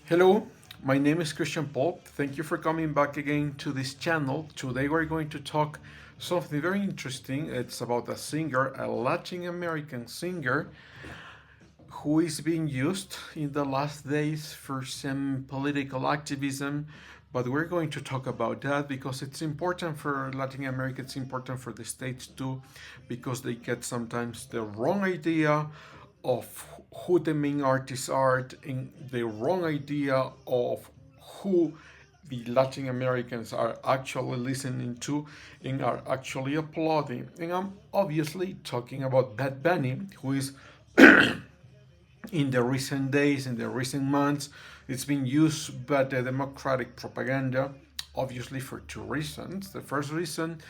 Hello, my name is Christian Paul. Thank you for coming back again to this channel. Today we're going to talk something very interesting. It's about a singer, a Latin American singer who is being used in the last days for some political activism. But we're going to talk about that because it's important for Latin America, it's important for the States too, because they get sometimes the wrong idea of who the main artists are and the wrong idea of who the Latin Americans are actually listening to and are actually applauding. And I'm obviously talking about Bad Bunny, who is in the recent days, in the recent months, it's been used by the Democratic propaganda, obviously for two reasons. The first reason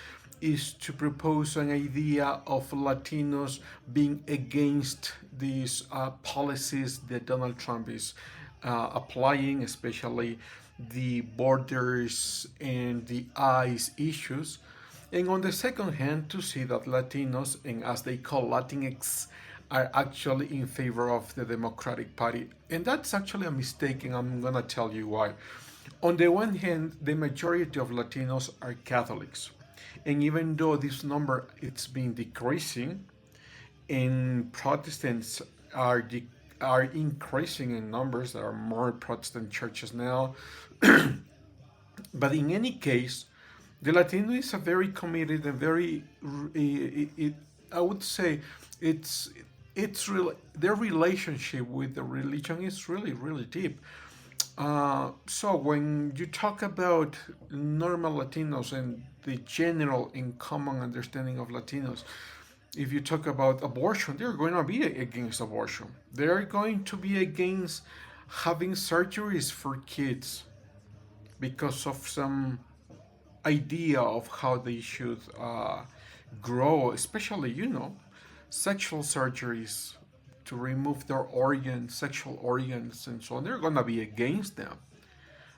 is to propose an idea of Latinos being against these policies that Donald Trump is applying, especially the borders and the ICE issues. And on the second hand, to see that Latinos, and as they call Latinx, are actually in favor of the Democratic Party. And that's actually a mistake, and I'm gonna tell you why. On the one hand, the majority of Latinos are Catholics. And even though this number it's been decreasing, and Protestants are increasing in numbers, there are more Protestant churches now. But in any case, the Latino is a very committed and very, I would say, it's really their relationship with the religion is really deep. So when you talk about normal Latinos and the general and common understanding of Latinos, if you talk about abortion, they're going to be against abortion. They're going to be against having surgeries for kids because of some idea of how they should grow, especially, sexual surgeries to remove their organs, sexual organs, and so on. They're going to be against them.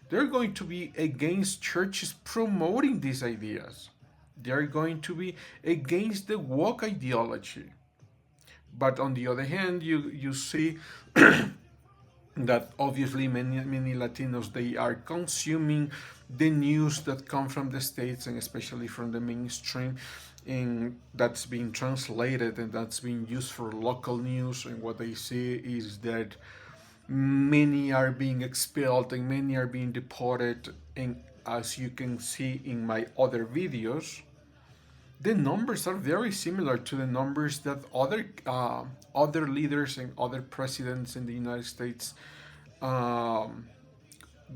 They're going to be against churches promoting these ideas. They're going to be against the woke ideology. But on the other hand, you see that obviously many Latinos, they are consuming the news that come from the States and especially from the mainstream, and that's being translated and that's being used for local news. And what they see is that many are being expelled and many are being deported. And as you can see in my other videos, the numbers are very similar to the numbers that other leaders and other presidents in the United States, the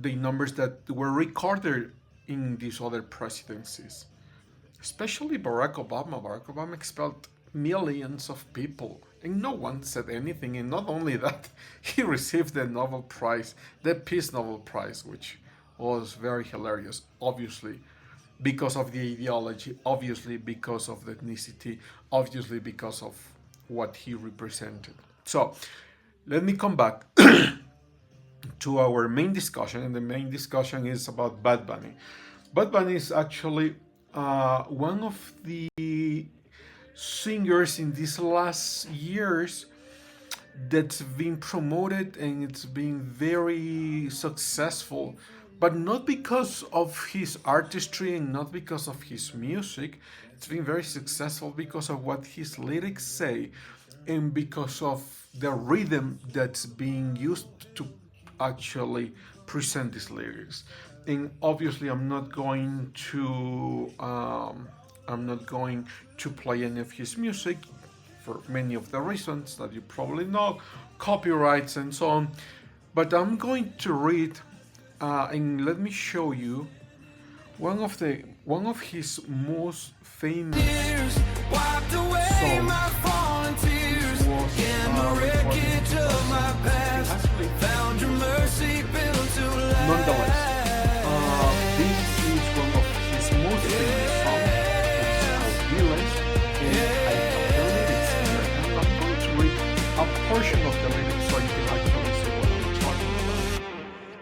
numbers that were recorded in these other presidencies. Especially Barack Obama. Barack Obama expelled millions of people and no one said anything. And not only that, he received the Nobel Prize, the Peace Nobel Prize, which was very hilarious, obviously because of the ideology, obviously because of the ethnicity, obviously because of what he represented. So let me come back to our main discussion, and the main discussion is about Bad Bunny. Bad Bunny is actually one of the singers in these last years that's been promoted and it's been very successful, but not because of his artistry and not because of his music. It's been very successful because of what his lyrics say and because of the rhythm that's being used to actually present these lyrics. And obviously, I'm not going to play any of his music for many of the reasons that you probably know, copyrights and so on. But I'm going to read and let me show you one of his most famous songs nonetheless. This is one of his most famous songs. It's called Villains, and I have the lyrics here. And I'm going to read a portion of the lyrics so you can actually see what I'm talking about.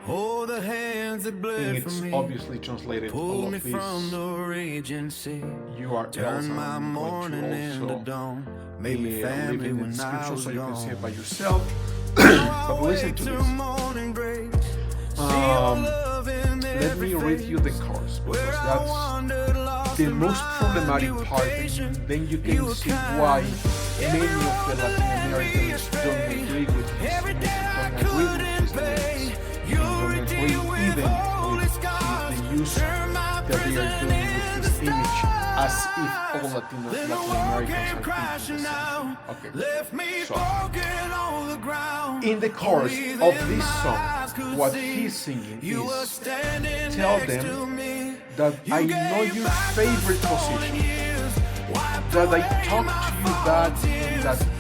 Oh, the hands that bled And for it's me, obviously translated all pull of me these from the raging sea, URLs. turn my I'm going morning to into also dawn, made me leave family in the when I description was so you can see gone. it by yourself. Now I But listen wake to till this. morning breaks, read you the chorus because that's the most problematic part, and then you can see why many of the Latin Americans don't agree with his music, don't agree with his lyrics, and don't agree even with the use that they are doing with his image, as if all Latin Americans are thinking the same. Okay, so in the chorus of this song, what he's singing is, tell them that I know your favorite position, that I talk to you that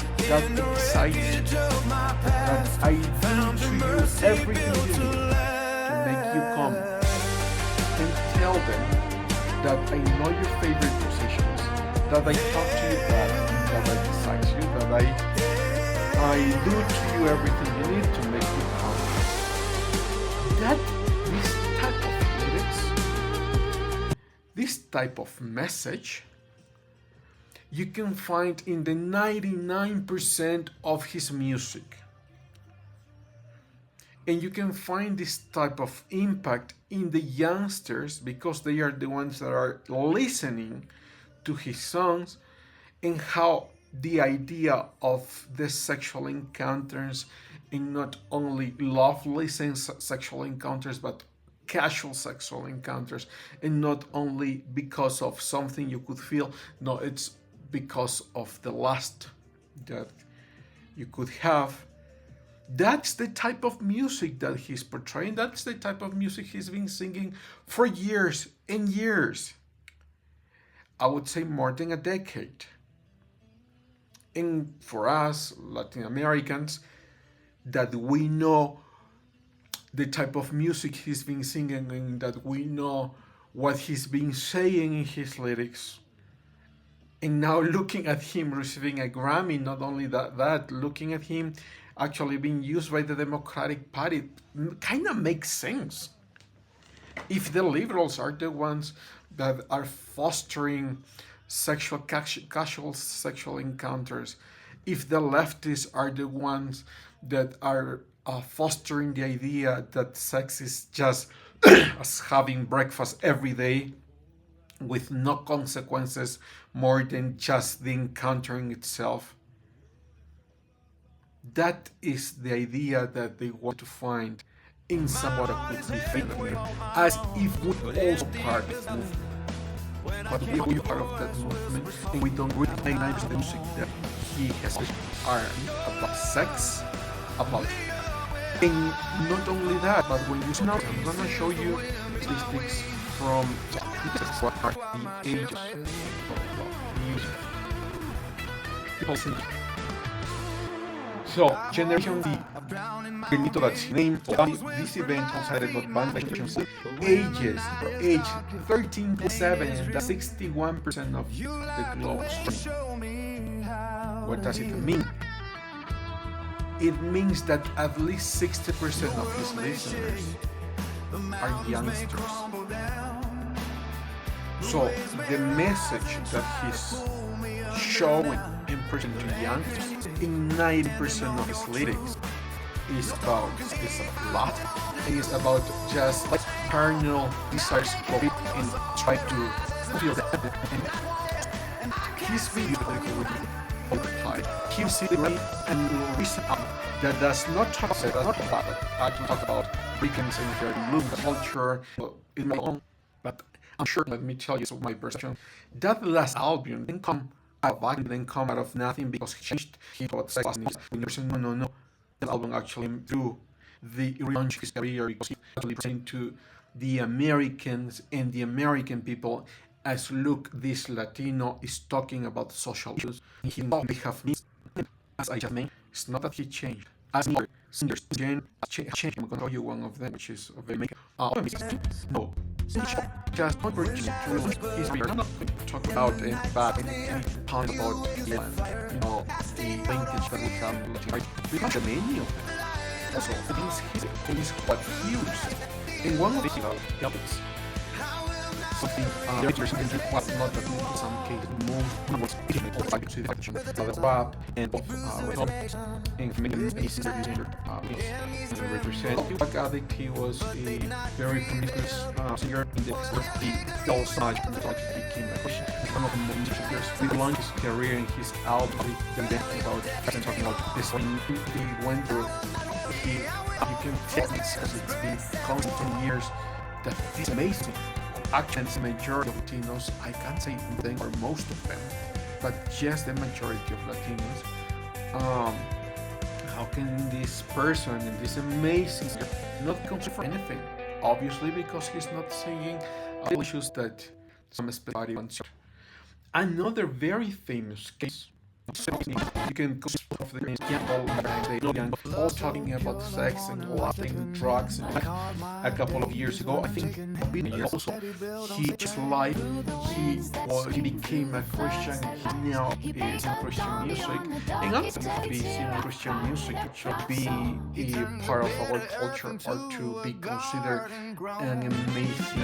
excites you, that I do to you everything you need to make you come, and tell them that I know your favorite positions, that I talk to you that excites you, that I do to you everything you need to make you come. This type of lyrics, this type of message, you can find in the 99% of his music. And you can find this type of impact in the youngsters because they are the ones that are listening to his songs, and how the idea of the sexual encounters, and not only lovely sexual encounters, but casual sexual encounters, and not only because of something you could feel, no, it's because of the lust that you could have. That's the type of music that he's portraying. That's the type of music he's been singing for years and years. I would say more than a decade. And for us, Latin Americans, that we know the type of music he's been singing, and that we know what he's been saying in his lyrics, and now looking at him receiving a Grammy, not only that, looking at him actually being used by the Democratic Party, kind of makes sense. If the liberals are the ones that are fostering casual sexual encounters, if the leftists are the ones that are fostering the idea that sex is just as having breakfast every day with no consequences more than just the encountering itself, that is the idea that they want to find in somewhat of the family, as if we also part of the movement. But we are part of that movement, and we don't recognize the music that he has are about sex, about, and not only that, but when you now, I'm gonna show you statistics from the ages of music. People sing. So, Generation D, Benito that's named this event hosted by Generation ages, age 13 to 7, that's 61% of the globe. What does it mean? It means that at least 60% of his listeners are youngsters. So the message that he's showing and preaching to youngsters in 90% of his lyrics is about lust, and it's about just like carnal desires of it and try to feel that. His video multiplied. He's sitting and recent that does not talk about Ricans and their bloom culture in my own, but I'm sure, let me tell you my perception. That last album didn't come out of nothing because he changed his thoughts. No. The album actually through the relaunch his career because he actually presented to the Americans and the American people as, look, this Latino is talking about social issues. He have needs. As I just mentioned, it's not that he changed. As singers changed. I'm going to show you one of them, which is of the maker. No. Just one person to release his career. I'm not going to talk about any pounds about the linkage that we have in Latin America. We have many of them. Also, it is what he used. In one of the topics, something the writers intended was not that in some cases most to the rap and of rap and many cases represent drug addict. He was a very promiscuous singer in the he also much became a Christian. One of the most figures. He launched his career in his album about talking about this one. He went through. You can tell because it's been constant years that it's amazing. Actually, the majority of Latinos, I can't say them or most of them, but just the majority of Latinos. Um, how can this person and this amazing singer not consider for anything? Obviously, because he's not saying issues that some specific ones. Another very famous case. You can go of the young all talking about sex and loving drugs. And a couple of years ago, I think also he just like he became a Christian. He now is in Christian music, and also be in Christian music should be a part of our culture or to be considered an amazing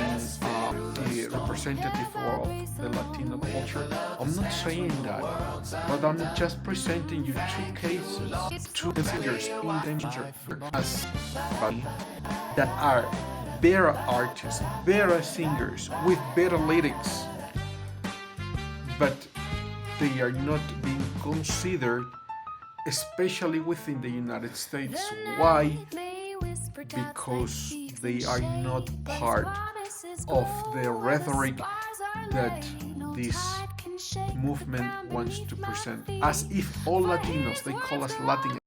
representative of the Latino culture. I'm not saying that, but I'm just presenting you two cases, two singers in danger as that are better artists, better singers with better lyrics, but they are not being considered, especially within the United States. Why? Because they are not part of the rhetoric that this movement wants to present. As if all Latinos, they call us Latin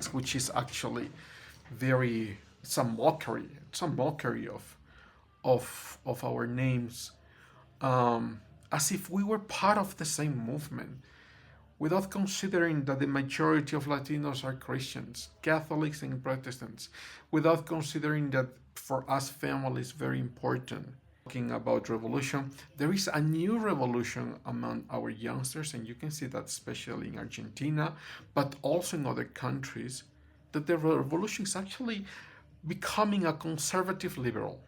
which is actually very, it's a mockery. It's a mockery of our names, as if we were part of the same movement, without considering that the majority of Latinos are Christians, Catholics, and Protestants, without considering that for us family is very important. Talking about revolution, there is a new revolution among our youngsters, and you can see that especially in Argentina, but also in other countries, that the revolution is actually becoming a conservative liberal.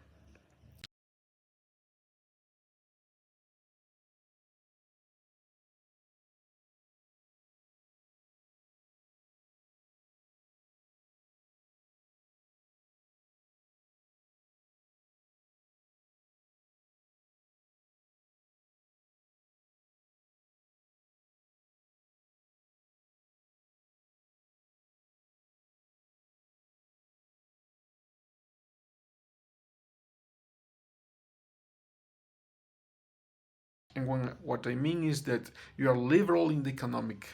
And what I mean is that you are liberal in the economic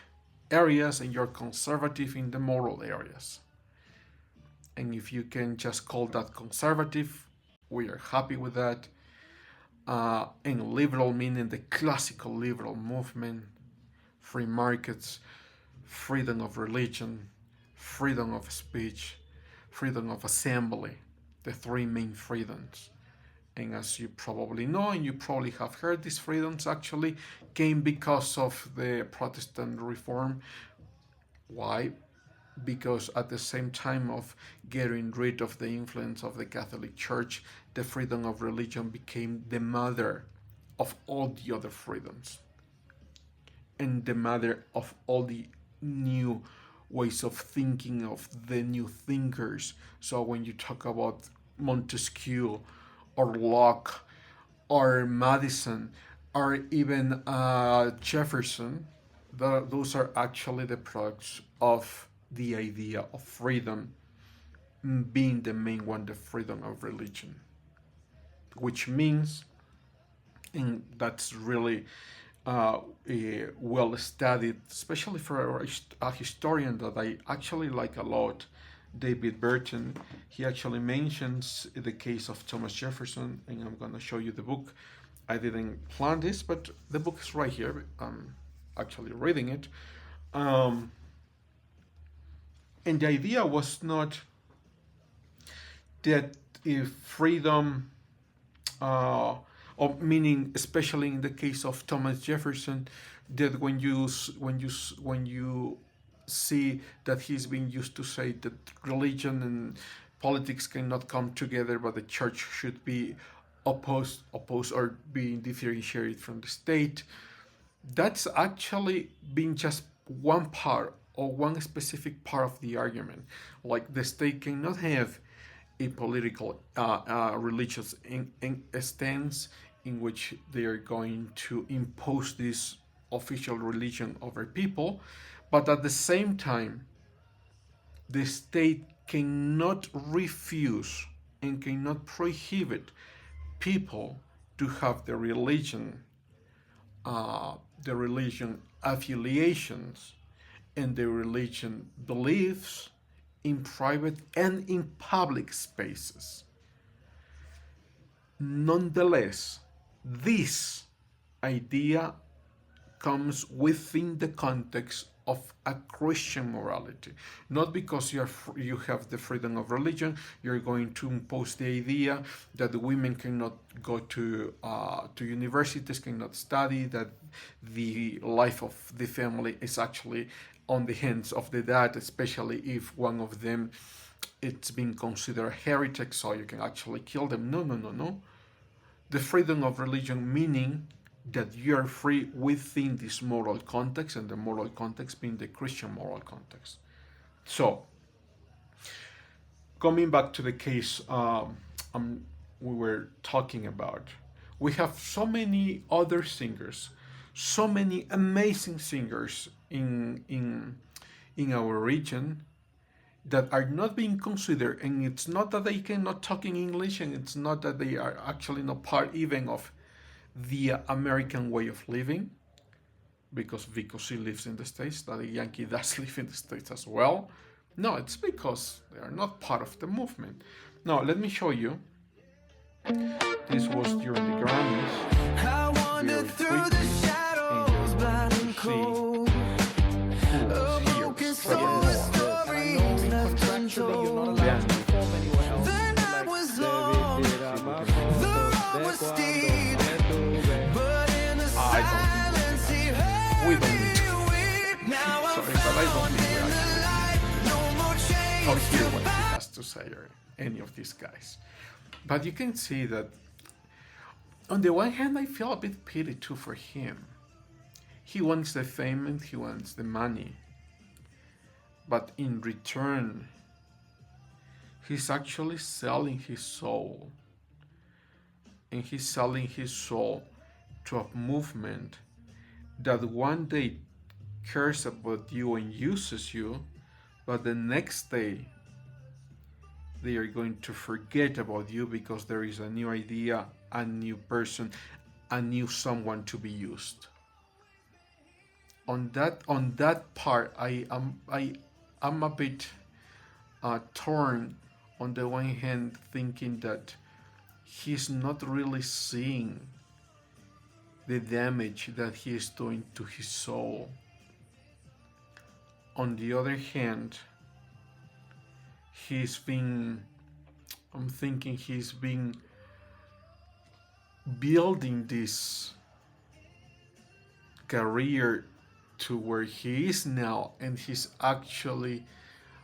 areas and you're conservative in the moral areas. And if you can just call that conservative, we are happy with that. And liberal meaning the classical liberal movement, free markets, freedom of religion, freedom of speech, freedom of assembly, the three main freedoms. And as you probably know, and you probably have heard, these freedoms actually came because of the Protestant reform. Why? Because at the same time of getting rid of the influence of the Catholic Church, the freedom of religion became the mother of all the other freedoms and the mother of all the new ways of thinking of the new thinkers. So when you talk about Montesquieu or Locke or Madison or even Jefferson, those are actually the products of the idea of freedom being the main one, the freedom of religion, which means, and that's really well studied, especially for a historian that I actually like a lot, David Burton. He actually mentions the case of Thomas Jefferson, and I'm going to show you the book. I didn't plan this, but the book is right here. I'm actually reading it. And the idea was not that if freedom, or meaning, especially in the case of Thomas Jefferson, that when you see that he's been used to say that religion and politics cannot come together, but the church should be opposed or being differentiated from the state. That's actually been just one part or one specific part of the argument. Like the state cannot have a political religious stance in which they are going to impose this official religion over people, but at the same time the state cannot refuse and cannot prohibit people to have the religion affiliations and the religion beliefs in private and in public spaces. Nonetheless, this idea comes within the context of a Christian morality. Not because you have the freedom of religion, you're going to impose the idea that the women cannot go to universities, cannot study, that the life of the family is actually on the hands of the dad, especially if one of them it's been considered heretic, so you can actually kill them. No, no, no, no. The freedom of religion meaning that you are free within this moral context, and the moral context being the Christian moral context. So, coming back to the case we were talking about, we have so many other singers, so many amazing singers in our region that are not being considered, and it's not that they cannot talk in English, and it's not that they are actually not part even of the American way of living, because Vico she lives in the States, that Yankee does live in the States as well. No, it's because they are not part of the movement. Now, let me show you. This was during the Grammys, I wander very through the quickly, and shadows, you're going blind to and see cold. who was A here broken spreading soul, more. stories left Contractually, you're not untold. allowed Then, to perform anywhere else. The night Like, was debe long, tirar see what más you can the fotos road de was cuando steep, me tuve. but in the I don't think we silence he can heard we don't me need to. weep. Now I'm Sorry, but I don't found think we in the actually light, no more need to chains hear to what he bind. has to say or any of these guys. But you can see that on the one hand, I feel a bit pity too for him. He wants the fame and he wants the money. But in return, he's actually selling his soul. And he's selling his soul to a movement that one day cares about you and uses you, but the next day they are going to forget about you because there is a new idea, a new person, a new someone to be used. On that part, I'm a bit torn. On the one hand, thinking that he's not really seeing the damage that he is doing to his soul. On the other hand, I'm thinking he's been building this career to where he is now, and he's actually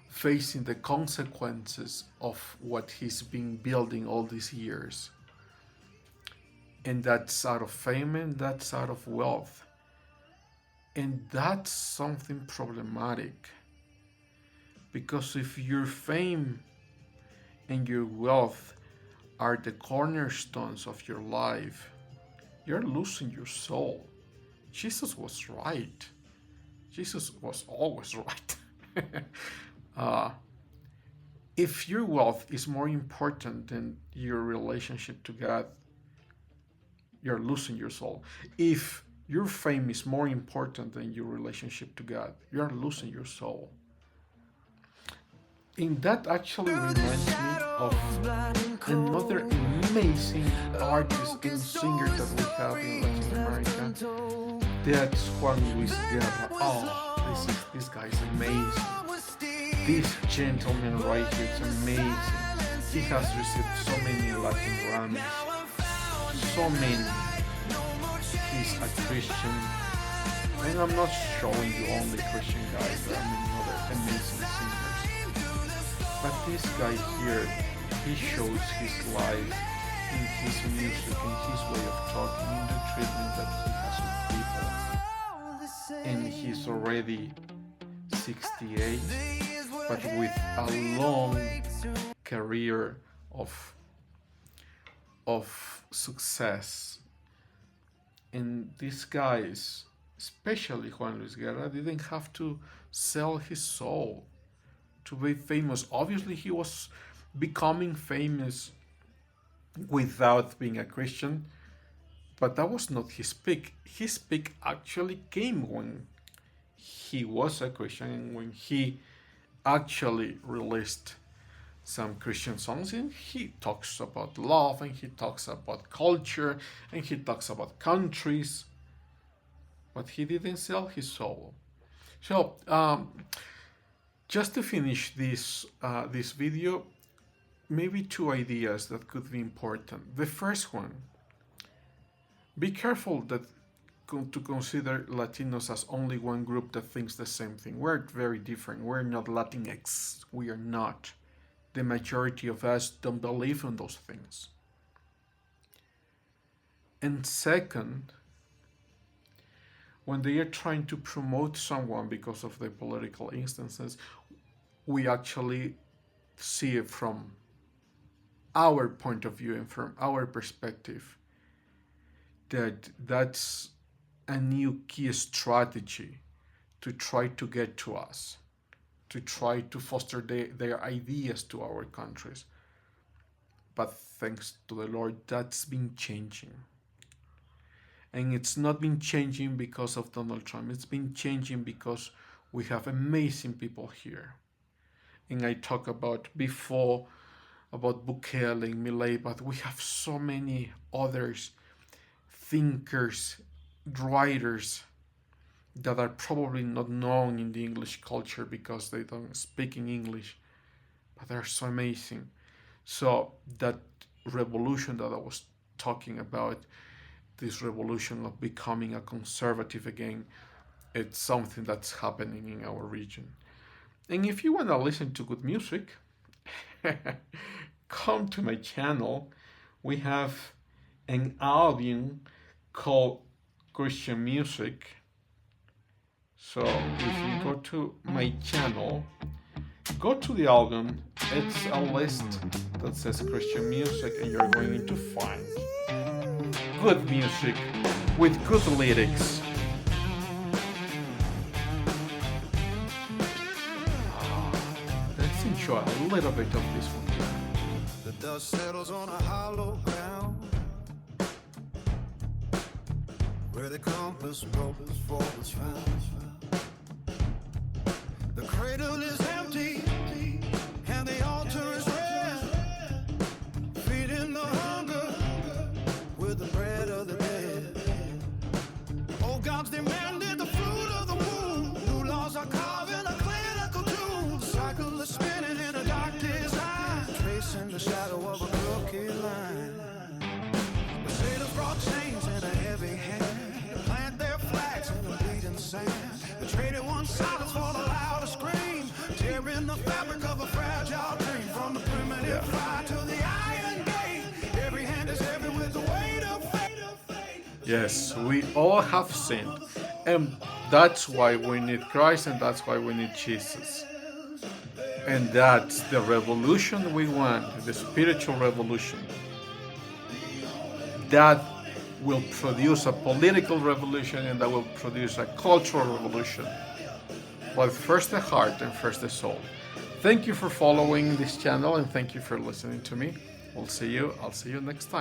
facing the consequences of what he's been building all these years. And that's out of fame and that's out of wealth. And that's something problematic. Because if your fame and your wealth are the cornerstones of your life, you're losing your soul. Jesus was right. Jesus was always right. If your wealth is more important than your relationship to God, you're losing your soul. If your fame is more important than your relationship to God, you're losing your soul. And that actually reminds me of another amazing artist and singer that we have in Latin America. That's Juan Luis Guerra. Oh, this guy is amazing. This gentleman right here is amazing. He has received so many Latin Grammys. So many. He's a Christian. And I'm not showing you only Christian guys. There are many other amazing singers. But this guy here, he shows his life in his music, in his way of talking, in the treatment that he has with people. And he's already 68, but with a long career of success. And these guys, especially Juan Luis Guerra, didn't have to sell his soul to be famous. Obviously, he was becoming famous without being a Christian, but that was not his peak. His peak actually came when he was a Christian and when he actually released some Christian songs, and he talks about love and he talks about culture and he talks about countries, but he didn't sell his soul. So just to finish this video, maybe two ideas that could be important. The first one, be careful to consider Latinos as only one group that thinks the same thing. We're very different. We're not Latinx. We are not. The majority of us don't believe in those things. And second, when they are trying to promote someone because of their political instances, we actually see it from our point of view and from our perspective that's a new key strategy to try to get to us, to try to foster their ideas to our countries. But thanks to the Lord, that's been changing. And it's not been changing because of Donald Trump. It's been changing because we have amazing people here. and I talk about before about Bukele and Milei, but we have so many others, thinkers, writers that are probably not known in the English culture because they don't speak in English, but they're so amazing. So that revolution that I was talking about, this revolution of becoming a conservative again, it's something that's happening in our region. And if you want to listen to good music, come to my channel. We have an album called Christian Music. So if you go to my channel, go to the album, it's a list that says Christian music, and you're going to find good music with good lyrics. Let's enjoy a little bit of this one. The dust settles on a hollow ground where the compass broke before was found. The cradle is empty and the altar is red, feeding the hunger with the bread of the dead. Old gods demanded the fruit of the womb. New laws are carving a clinical tomb. The cycle is spinning in a dark design, tracing the shadow of a crooked line. The sailors brought chains in a heavy hand to plant their flags in the bleeding sand. They traded one silence for the louder scream, tearing the fabric of a fragile dream. From the primitive fire to the iron gate, every hand is heavy with the weight of fate. Yes, we all have sinned, and that's why we need Christ, and that's why we need Jesus. And that's the revolution we want, the spiritual revolution. That will produce a political revolution, and that will produce a cultural revolution. But first the heart and first the soul. Thank you for following this channel, and thank you for listening to me. I'll see you next time.